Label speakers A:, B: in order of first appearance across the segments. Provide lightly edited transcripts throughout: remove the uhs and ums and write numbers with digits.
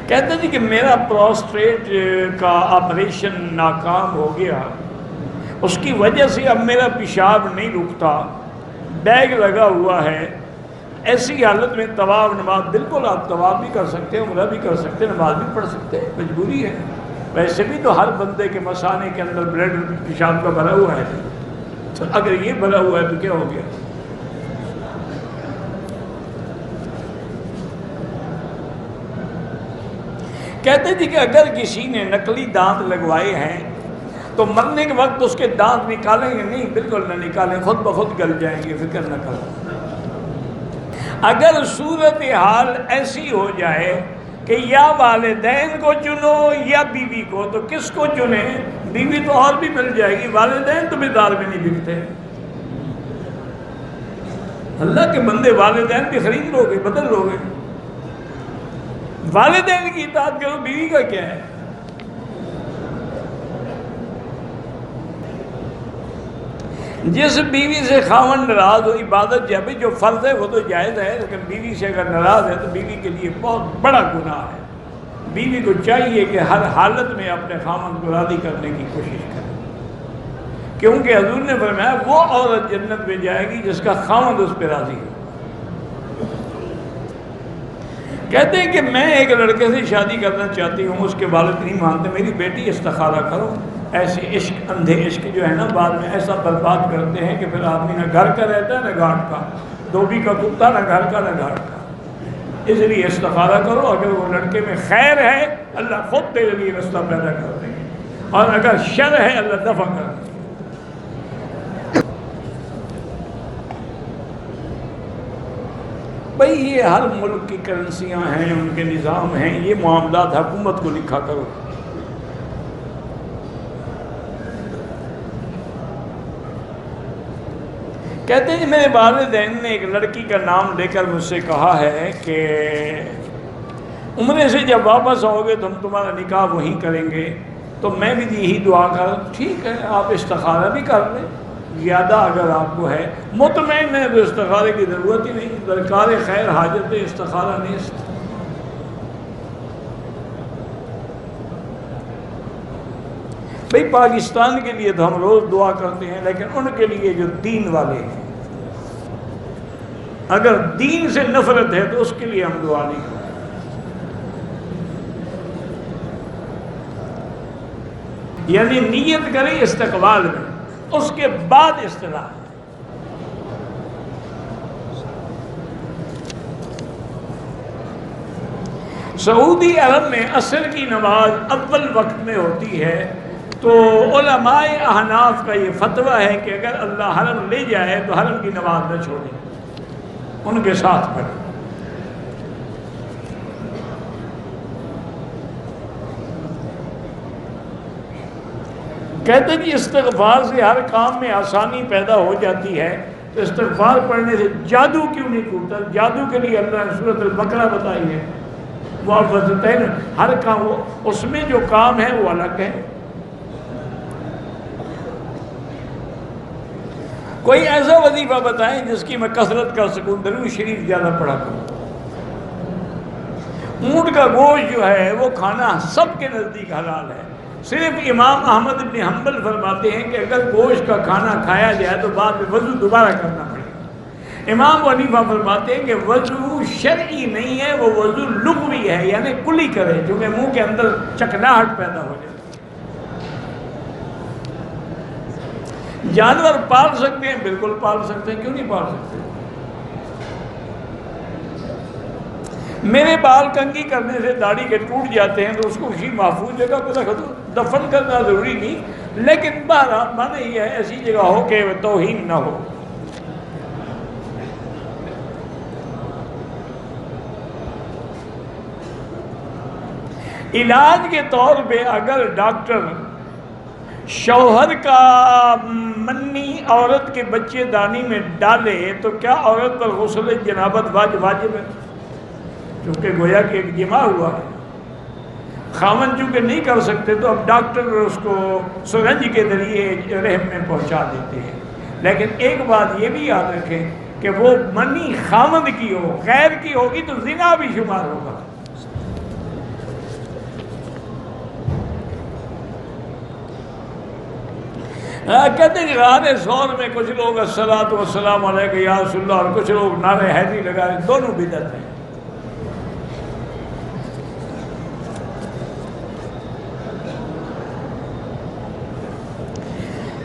A: کہتے تھے کہ میرا پروسٹیٹ کا آپریشن ناکام ہو گیا، اس کی وجہ سے اب میرا پیشاب نہیں رکتا، بیگ لگا ہوا ہے، ایسی حالت میں طواف نماز بالکل آپ طواف بھی کر سکتے ہیں، عمرہ بھی کر سکتے ہیں، نماز بھی پڑھ سکتے ہیں، مجبوری ہے۔ ویسے بھی تو ہر بندے کے مثانے کے اندر بلڈ پیشاب کا بھرا ہوا ہے، تو اگر یہ بھرا ہوا ہے تو کیا ہو گیا؟ کہتے تھے کہ اگر کسی نے نقلی دانت لگوائے ہیں تو مرنے کے وقت اس کے دانت نکالیں گے نہیں، بالکل نہ نکالیں، خود بخود گل جائیں گے، فکر نہ کرو۔ اگر صورتحال ایسی ہو جائے کہ یا والدین کو چنو یا بیوی کو، تو کس کو چنیں؟ بیوی تو اور بھی مل جائے گی، والدین تو بازار میں نہیں بکتے۔ اللہ کے بندے والدین بھی خرید لو گے، بدل لو گے، والدین کی اطاعت کرو، بیوی کا کیا ہے؟ جس بیوی سے خاوند ناراض ہو، عبادت جب جو فرض ہے وہ تو جائز ہے، لیکن بیوی سے اگر ناراض ہے تو بیوی کے لیے بہت بڑا گناہ ہے۔ بیوی کو چاہیے کہ ہر حالت میں اپنے خاوند کو راضی کرنے کی کوشش کرے، کیونکہ حضور نے فرمایا وہ عورت جنت میں جائے گی جس کا خاوند اس پہ راضی ہو۔ کہتے ہیں کہ میں ایک لڑکے سے شادی کرنا چاہتی ہوں، اس کے والد نہیں مانتے، میری بیٹی استخارہ کرو۔ ایسے عشق، اندھے عشق جو ہے نا، بعد میں ایسا برباد کرتے ہیں کہ پھر آدمی نہ گھر کا رہتا ہے نہ گھاٹ کا، دھوبی کا کتا، نہ گھر کا نہ گھاٹ کا۔ اس لیے استخارہ کرو، اگر وہ لڑکے میں خیر ہے اللہ خود تیرے لیے رستہ پیدا کر دیں گے، اور اگر شر ہے اللہ دفع کر دیں گے۔ بھئی یہ ہر ملک کی کرنسیاں ہیں، ان کے نظام ہیں، یہ معاملات حکومت کو لکھا کرو۔ کہتے ہیں میرے والدین نے ایک لڑکی کا نام لے کر مجھ سے کہا ہے کہ عمرے سے جب واپس آؤ گے تو ہم تمہارا نکاح وہیں کریں گے، تو میں بھی یہی دعا کر، ٹھیک ہے آپ استخارہ بھی کر لیں، زیادہ اگر آپ کو ہے، مطمئن ہے تو استخارے کی ضرورت ہی نہیں، درکار خیر حاجت استخارہ نیست۔ بھئی پاکستان کے لیے تو ہم روز دعا کرتے ہیں، لیکن ان کے لیے جو دین والے ہیں، اگر دین سے نفرت ہے تو اس کے لیے ہم دعا نہیں کرتے۔ یعنی نیت کریں استقبال میں، اس کے بعد اصطلاح۔ سعودی عرب میں عصر کی نماز اول وقت میں ہوتی ہے، تو علماء احناف کا یہ فتویٰ ہے کہ اگر اللہ حرم لے جائے تو حرم کی نماز نہ چھوڑیں، ان کے ساتھ پڑھیں۔ کہتے ہیں کہ استغفار سے ہر کام میں آسانی پیدا ہو جاتی ہے، تو استغفار پڑھنے سے جادو کیوں نہیں ٹوٹتا؟ جادو کے لیے اللہ نے سورۃ البقرہ بتائی ہے، وہ فتحتین، ہر کام اس میں جو کام ہے وہ الگ ہے۔ کوئی ایسا وظیفہ بتائیں جس کی میں کثرت کر سکوں، درود شریف زیادہ پڑھا کروں۔ اونٹ کا گوشت جو ہے وہ کھانا سب کے نزدیک حلال ہے، صرف امام احمد بن حنبل فرماتے ہیں کہ اگر گوشت کا کھانا کھایا جائے تو بعد میں وضو دوبارہ کرنا پڑے گا۔ امام ابو حنیفہ فرماتے ہیں کہ وضو شرعی نہیں ہے، وہ وضو لغوی ہے، یعنی کلی کرے، چونکہ منہ کے اندر چکناہٹ پیدا ہو جائے۔ جانور پال سکتے ہیں، بالکل پال سکتے ہیں، کیوں نہیں پال سکتے؟ میرے بال کنگھی کرنے سے داڑھی کے ٹوٹ جاتے ہیں تو اس کو کسی محفوظ جگہ پہ رکھ دو، دفن کرنا ضروری نہیں، لیکن بہرحال معنی یہ ہے ایسی جگہ ہو کہ توہین نہ ہو۔ علاج کے طور پہ اگر ڈاکٹر شوہر کا منی عورت کے بچے دانی میں ڈالے تو کیا عورت پر غسل جنابت واجب ہے؟ چونکہ گویا کہ ایک جماع ہوا ہے، خاوند چونکہ نہیں کر سکتے تو اب ڈاکٹر اس کو سرنج کے ذریعے رحم میں پہنچا دیتے ہیں۔ لیکن ایک بات یہ بھی یاد رکھیں کہ وہ منی خاوند کی ہو، غیر کی ہوگی تو زنا بھی شمار ہوگا۔ کہتے ہیں کہ غار ثور میں کچھ لوگ الصلاۃ والسلام علیک یا رسول اللہ اور کچھ لوگ نعرہ حیدری لگا رہے، دونوں بدعت ہیں۔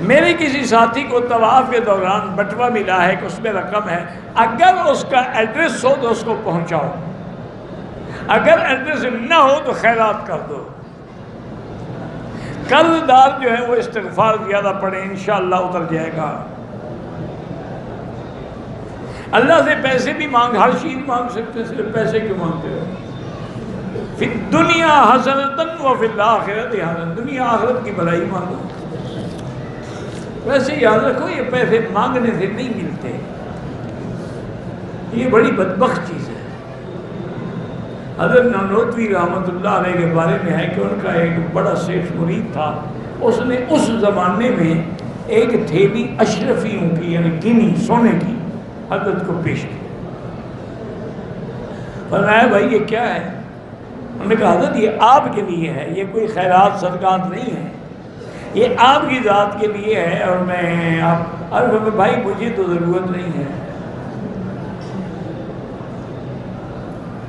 A: میرے کسی ساتھی کو طواف کے دوران بٹوا ملا ہے کہ اس میں رقم ہے، اگر اس کا ایڈریس ہو تو اس کو پہنچاؤ، اگر ایڈریس نہ ہو تو خیرات کر دو۔ قرض دار جو ہے وہ استغفار زیادہ پڑھیں، انشاءاللہ اتر جائے گا۔ اللہ سے پیسے بھی مانگ، ہر چیز مانگ سکتے ہیں، صرف پیسے کیوں مانگتے ہو؟ فی الدنیا حسنۃ وفی الآخرۃ حسنۃ، دنیا آخرت کی بھلائی مانگو۔ ویسے یاد رکھو یہ پیسے مانگنے سے نہیں ملتے، یہ بڑی بدبخت چیز ہے۔ حضرت نانوتوی رحمۃ اللہ علیہ کے بارے میں ہے کہ ان کا ایک بڑا شیخ مرید تھا، اس نے اس زمانے میں ایک تھیلی اشرفیوں کی یعنی گنی سونے کی حضرت کو پیش کی۔ فرمایا بھائی یہ کیا ہے؟ انہوں نے کہا حضرت یہ آپ کے لیے ہے، یہ کوئی خیرات صدقات نہیں ہے، یہ آپ کی ذات کے لیے ہے، اور میں آپ اور بھائی مجھے تو ضرورت نہیں ہے۔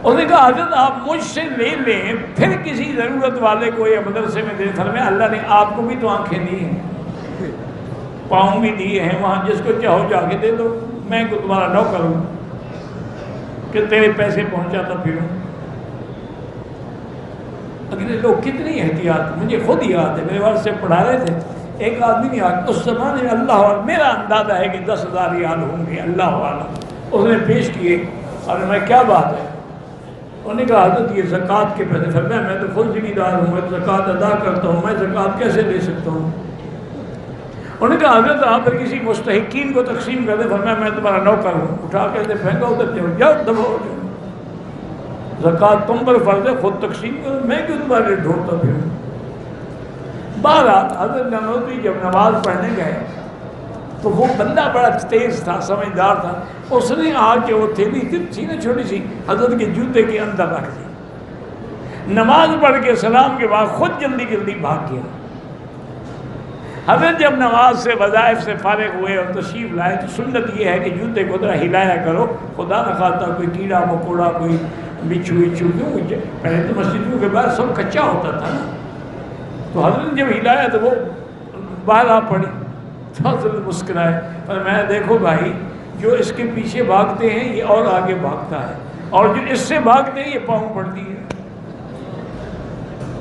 A: انہوں نے کہا حضرت آپ مجھ سے لے لیں پھر کسی ضرورت والے کو یا مدرسے میں دے۔ فرمایا اللہ نے آپ کو بھی تو آنکھیں دی ہیں، پاؤں بھی دیے ہیں، وہاں جس کو چاہو جا کے دے دو، میں کو تمہارا نوکر ہوں کہ تیرے پیسے پہنچاتا پھروں۔ اگلے لوگ کتنی احتیاط، مجھے خود یاد ہے میرے والد سے پڑھا رہے تھے، ایک آدمی نے اس زمانے میں اللہ والا، میرا اندازہ ہے کہ 10,000 ریال ہوں گے، اللہ والا، اس نے پیش کیے اور میں کیا بات ہے؟ انہوں نے کہا حضرت یہ زکوٰۃ کے پیسے۔ فرمایا میں تو خود ذمہ دار ہوں، میں زکوٰۃ ادا کرتا ہوں، میں زکوٰۃ کیسے دے سکتا ہوں؟ انہوں نے کہا حضرت آپ پھر کسی مستحقین کو تقسیم کر دیں۔ فرمایا میں تمہارا نوکر ہوں، اٹھا کے دے پھینکا ادھر جاؤ، جاؤ دبا ہو جاؤ، زکوٰۃ تم پر فرض ہے، خود تقسیم کرو، میں کیوں تمہارے لیے ڈھونڈتا پھروں؟ بہرحال حضرت نانوتوی جب نماز پڑھنے گئے تو وہ بندہ بڑا تیز تھا، سمجھدار تھا، اس نے آ کے وہ تھیلی تھی نا چھوٹی سی، حضرت کے جوتے کے اندر رکھ دی۔ نماز پڑھ کے سلام کے بعد خود جلدی جلدی بھاگ گیا۔ حضرت جب نماز سے وظائف سے فارغ ہوئے اور تشریف لائے تو سنت یہ ہے کہ جوتے کو ذرا ہلایا کرو، خدا نہ خواستہ کوئی کیڑا مکوڑا، کوئی بچھو وچھو، کیوں پہلے تو مسجدوں کے بعد سب کچا ہوتا تھا نا، تو حضرت نے جب ہلایا تو وہ باہر آ پڑی، تو حضرت مسکرائے۔ پر میں دیکھو بھائی جو اس کے پیچھے بھاگتے ہیں یہ اور آگے بھاگتا ہے، اور جو اس سے بھاگتے ہیں یہ پاؤں پڑتی ہے۔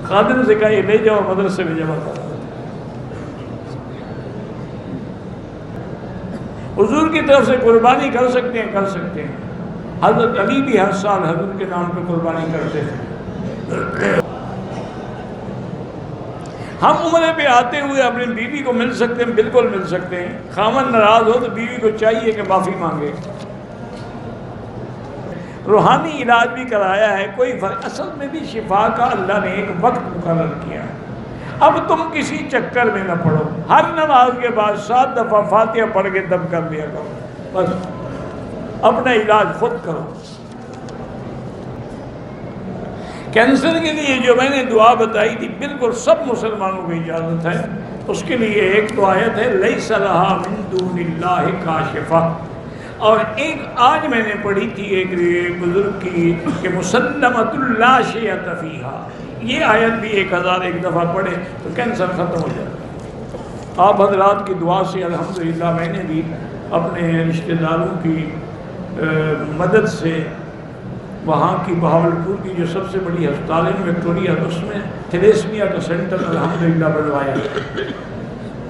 A: خادم سے کہا یہ لے جاؤ مدرسے میں جمع کرو۔ حضور کی طرف سے قربانی کر سکتے ہیں، کر سکتے ہیں۔ حضرت علی بھی ہر سال حضور کے نام پہ قربانی کرتے تھے۔ ہم عمرے پہ آتے ہوئے اپنی بیوی کو مل سکتے ہیں، بالکل مل سکتے ہیں۔ خاوند ناراض ہو تو بیوی کو چاہیے کہ معافی مانگے۔ روحانی علاج بھی کرایا ہے، کوئی فرق، اصل میں بھی شفا کا اللہ نے ایک وقت مقرر کیا ہے۔ اب تم کسی چکر میں نہ پڑو، ہر نماز کے بعد 7 دفعہ فاتحہ پڑھ کے دم کر لیا کرو، بس اپنا علاج خود کرو۔ کینسر کے لیے جو میں نے دعا بتائی تھی بالکل سب مسلمانوں کو اجازت ہے، اس کے لیے ایک تو آیت ہے لیس لہا من دون اللہ کاشفہ، اور ایک آج میں نے پڑھی تھی ایک بزرگ کی کہ مسلمۃ لا شیۃ فیہا، یہ آیت بھی 1001 دفعہ پڑھے تو کینسر ختم ہو جاتا ہے۔ آپ حضرات کی دعا سے الحمدللہ میں نے بھی اپنے رشتہ داروں کی مدد سے وہاں کی بہاولپور کی جو سب سے بڑی ہسپتال ہے وکٹوریہ، اس میں تھیلیسمیا کا سینٹر الحمدللہ بنوایا ہے،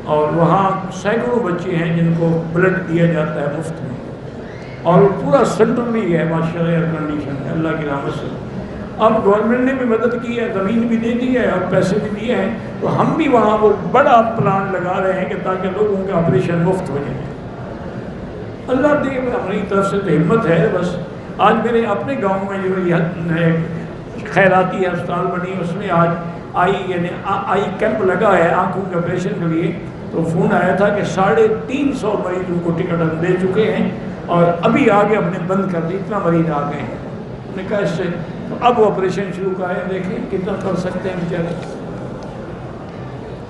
A: اور وہاں سینکڑوں بچے ہیں جن کو بلڈ دیا جاتا ہے مفت میں، اور وہ پورا سینٹر بھی ہے ماشاءاللہ، ایئر کنڈیشن ہے اللہ کی رحمت سے۔ اب گورنمنٹ نے بھی مدد کی ہے، زمین بھی دے دی ہے اور پیسے بھی دیے ہیں، تو ہم بھی وہاں وہ بڑا پلان لگا رہے ہیں کہ تاکہ لوگوں کے آپریشن مفت ہو جائے۔ اللہ دے، ہماری طرف سے تو ہمت ہے بس۔ آج میرے اپنے گاؤں میں جو یہ خیراتی ہسپتال بنی، اس میں آج آئی کیمپ لگا ہے آنکھوں کے آپریشن کے لیے، تو فون آیا تھا کہ 350 مریضوں کو ٹکٹ ہم دے چکے ہیں، اور ابھی آگے ہم نے بند کر دی، اتنا مریض آ گئے ہیں۔ ہم نے کہا اس سے اب وہ آپریشن شروع کریں، دیکھیں کتنا کر سکتے ہیں بیچارے۔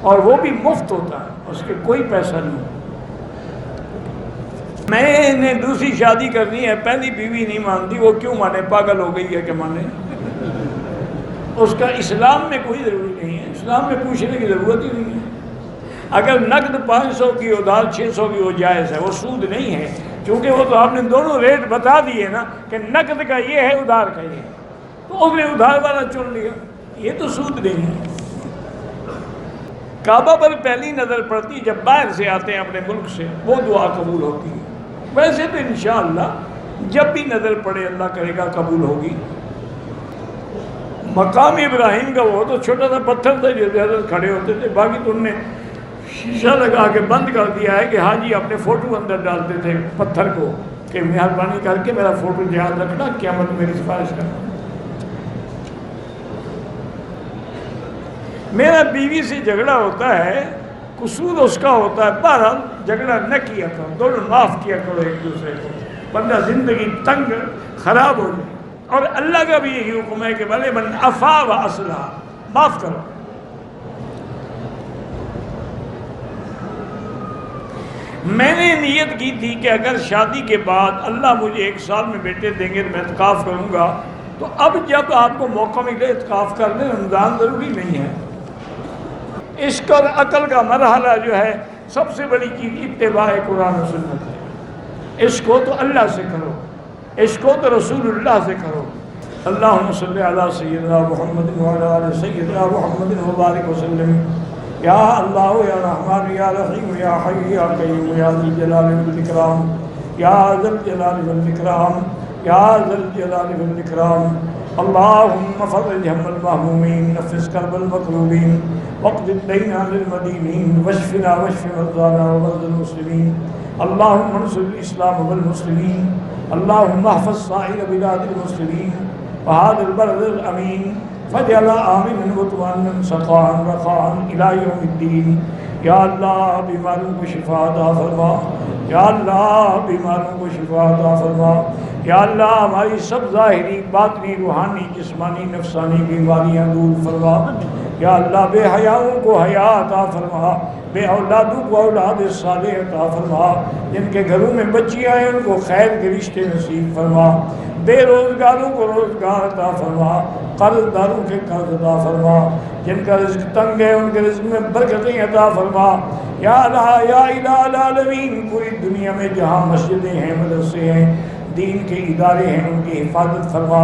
A: اور وہ بھی مفت ہوتا ہے، اس کے کوئی پیسہ نہیں۔ میں نے دوسری شادی کرنی ہے، پہلی بیوی نہیں مانتی، وہ کیوں مانے؟ پاگل ہو گئی ہے کہ مانے؟ اس کا اسلام میں کوئی ضروری نہیں ہے، اسلام میں پوچھنے کی ضرورت ہی نہیں ہے۔ اگر نقد 500 کی ادھار 600 کی وہ جائز ہے، وہ سود نہیں ہے، کیونکہ وہ تو آپ نے دونوں ریٹ بتا دیے نا کہ نقد کا یہ ہے، ادھار کا یہ ہے، تو اس نے ادھار والا چن لیا، یہ تو سود نہیں ہے۔ کعبہ پر پہلی نظر پڑتی جب باہر سے آتے ہیں اپنے ملک سے، وہ دعا قبول ہوتی ہے۔ ویسے تو انشاءاللہ جب بھی نظر پڑے اللہ کرے گا قبول ہوگی۔ مقام ابراہیم کا وہ تو چھوٹا سا پتھر تھا جس پہ حضرت کھڑے ہوتے تھے، باقی تو انہوں نے شیشہ لگا کے بند کر دیا ہے کہ حاجی اپنے فوٹو اندر ڈالتے تھے پتھر کو کہ مہربانی کر کے میرا فوٹو یاد رکھنا، قیامت میری سفارش کرنا۔ میرا بیوی سے جھگڑا ہوتا ہے، قصور اس کا ہوتا ہے، بہرحال جھگڑا نہ کیا کرو، دونوں معاف کیا کرو ایک دوسرے کو، ورنہ زندگی تنگ خراب ہو جائے۔ اور اللہ کا بھی یہی حکم ہے کہ بھلے من عفا و اصلح، معاف کرو۔ میں نے نیت کی تھی کہ اگر شادی کے بعد اللہ مجھے 1 سال میں بیٹے دیں گے تو میں اعتکاف کروں گا، تو اب جب آپ کو موقع ملے اعتکاف کرنے، رمضان ضروری نہیں ہے۔ عشق اور عقل کا مرحلہ جو ہے، سب سے بڑی چیز اتباع قرآن و سنت ہے۔ عشق ہو تو اللہ سے کرو، عشق ہو تو رسول اللہ سے کرو۔ اللہم صلی علی سیدنا محمد وعلی آل سیدنا محمد وبارک وسلم۔ یا اللہ یا رحمان یا رحیم یا حی یا قیوم یا ذی الجلال والاکرام، یا ذی الجلال والاکرام، یا ذی الجلال والاکرام۔ اللہم فرج ہم المہمومین، نفس کرب المکروبین، واقض الدین عن المدینین، واشفنا واشف مرضانا ومرضى المسلمین۔ اللہم انصر الاسلام والمسلمین، اللہم احفظ سائر بلاد المسلمین وهذا البلد الامین، فاجعل آمنا مطمئنا سخاء رخاء الى یوم الدین۔ یا اللہ بیماروں کو شفا عطا فرما، یا اللہ بیماروں کو شفا عطا فرما، یا اللہ ہماری سب ظاہری باطنی روحانی جسمانی نفسانی بیماریاں دور فرما، یا اللہ بے حیاؤں کو حیا عطا فرما، بے اولادوں کو اولاد صالح عطا فرما، جن کے گھروں میں بچیاں ہیں ان کو خیر کے رشتے نصیب فرما، بے روزگاروں کو روزگار عطا فرما، قرض داروں کے قرض عطا فرما، جن کا رزق تنگ ہے ان کے رزق میں برکتیں عطا فرما، یا اللہ یا الہ العالمین۔ پوری دنیا میں جہاں مسجدیں ہیں، مدرسے ہیں، دین کے ادارے ہیں، ان کی حفاظت فرما،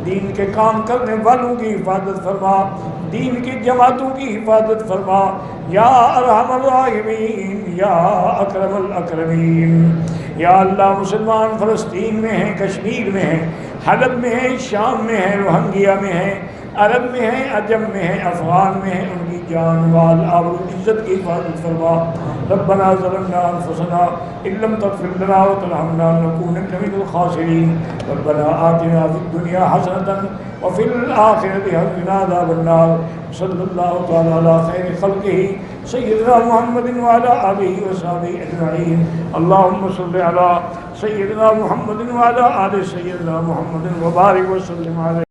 A: دین کے کام کرنے والوں کی حفاظت فرما، دین کی جماعتوں کی حفاظت فرما، یا ارحم الراحمین یا اکرم الاکرمین۔ یا اللہ مسلمان فلسطین میں ہیں، کشمیر میں ہیں، حلب میں ہیں، شام میں ہیں، روہنگیا میں ہیں، عرب میں ہیں، عجم میں ہیں، افغان میں ہیں، ان کی جان مال آبرو عزت کی حفاظت فرما۔ ربنا ظلمنا انفسنا ان لم تغفر لنا وترحمنا لنكونن من الخاسرین۔ ربنا آتنا فی الدنیا حسنة وفی الآخرة حسنة وقنا عذاب النار۔ صلی اللہ تعالی علی خیر خلقہ سیدنا محمد وعلی آلہ وصحبہ اجمعین۔ اللہم صلی علی سیدنا محمد وعلی آل سیدنا محمد وبارک وسلم علیہ۔